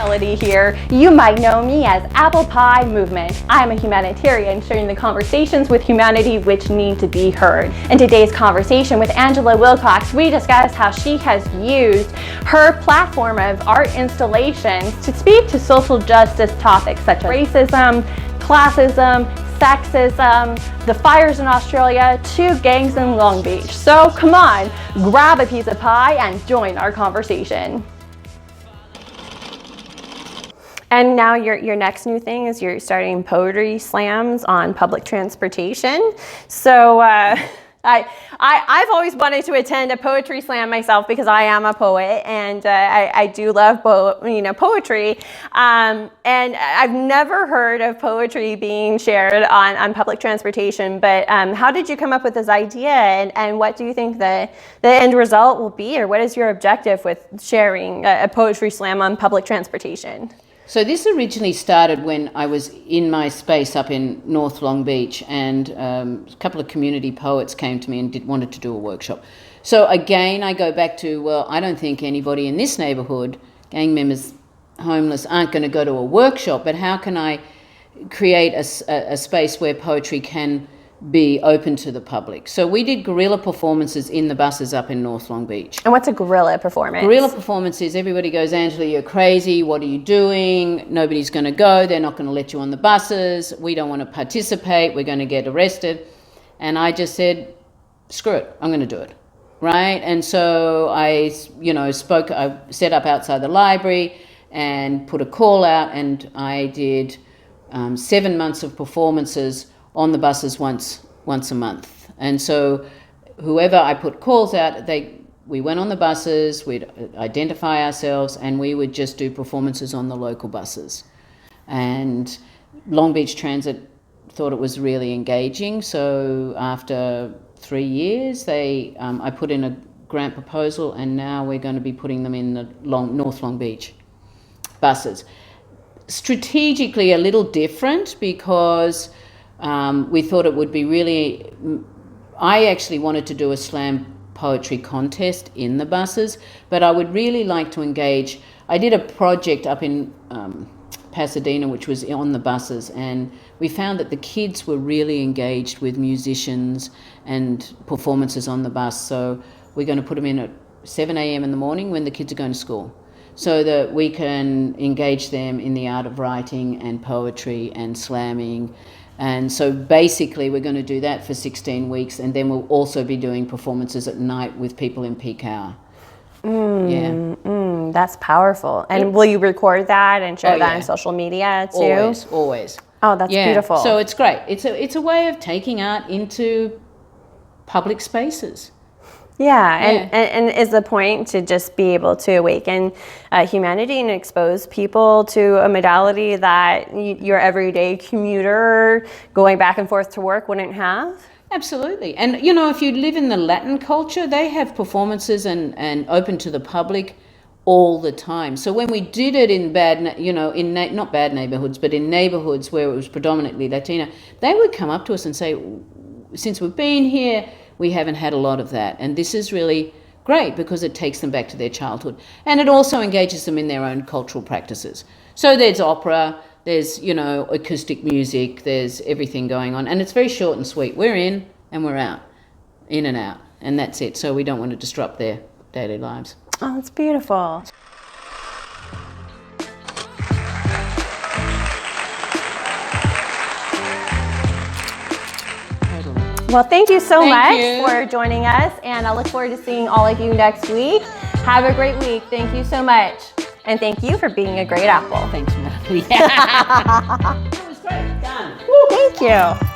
reality here. You might know me as Apple Pie Movement. I'm a humanitarian sharing the conversations with humanity which need to be heard. In today's conversation with Angela Wilcox, we discuss how she has used her platform of art installations to speak to social justice topics such as racism, classism, sexism, the fires in Australia, to gangs in Long Beach. So come on, grab a piece of pie and join our conversation. And now your next new thing is you're starting poetry slams on public transportation. So I've always wanted to attend a poetry slam myself because I am a poet and I do love poetry. And I've never heard of poetry being shared on public transportation. But how did you come up with this idea, and what do you think the end result will be, or what is your objective with sharing a poetry slam on public transportation? So this originally started when I was in my space up in North Long Beach, and a couple of community poets came to me and wanted to do a workshop. So again, I go back to, well, I don't think anybody in this neighbourhood, gang members, homeless, aren't going to go to a workshop, but how can I create a space where poetry can be open to the public? So we did guerrilla performances in the buses up in North Long Beach. And what's a guerrilla performance? Guerrilla performance is everybody goes, Angela, you're crazy, what are you doing? Nobody's going to go, they're not going to let you on the buses, we don't want to participate, we're going to get arrested. And I just said, screw it, I'm going to do it, right? And so I set up outside the library and put a call out, and I did 7 months of performances on the buses once a month. And so whoever I put calls out, we went on the buses, we'd identify ourselves, and we would just do performances on the local buses. And Long Beach Transit thought it was really engaging, so after 3 years I put in a grant proposal, and now we're going to be putting them in the North Long Beach buses. Strategically a little different because we thought it would be really, I actually wanted to do a slam poetry contest in the buses, but I would really like to engage. I did a project up in Pasadena, which was on the buses, and we found that the kids were really engaged with musicians and performances on the bus. So we're going to put them in at 7 a.m. in the morning when the kids are going to school, so that we can engage them in the art of writing and poetry and slamming. And so basically we're going to do that for 16 weeks, and then we'll also be doing performances at night with people in peak hour. That's powerful. And will you record that and share that on social media too? Always. Oh, that's beautiful. So it's great. It's a way of taking art into public spaces. And is the point to just be able to awaken humanity and expose people to a modality that your everyday commuter going back and forth to work wouldn't have? Absolutely. And, if you live in the Latin culture, they have performances and open to the public all the time. So when we did it in not bad neighborhoods, but in neighborhoods where it was predominantly Latina, they would come up to us and say, since we've been here, we haven't had a lot of that. And this is really great because it takes them back to their childhood. And it also engages them in their own cultural practices. So there's opera, there's, acoustic music, there's everything going on. And it's very short and sweet. We're in and we're out, in and out. And that's it. So we don't want to disrupt their daily lives. Oh, it's beautiful. Well, thank you so much for joining us, and I look forward to seeing all of you next week. Have a great week. Thank you so much. And thank you for being a great apple. Thanks, Natalie. That was great. Done. Thank you.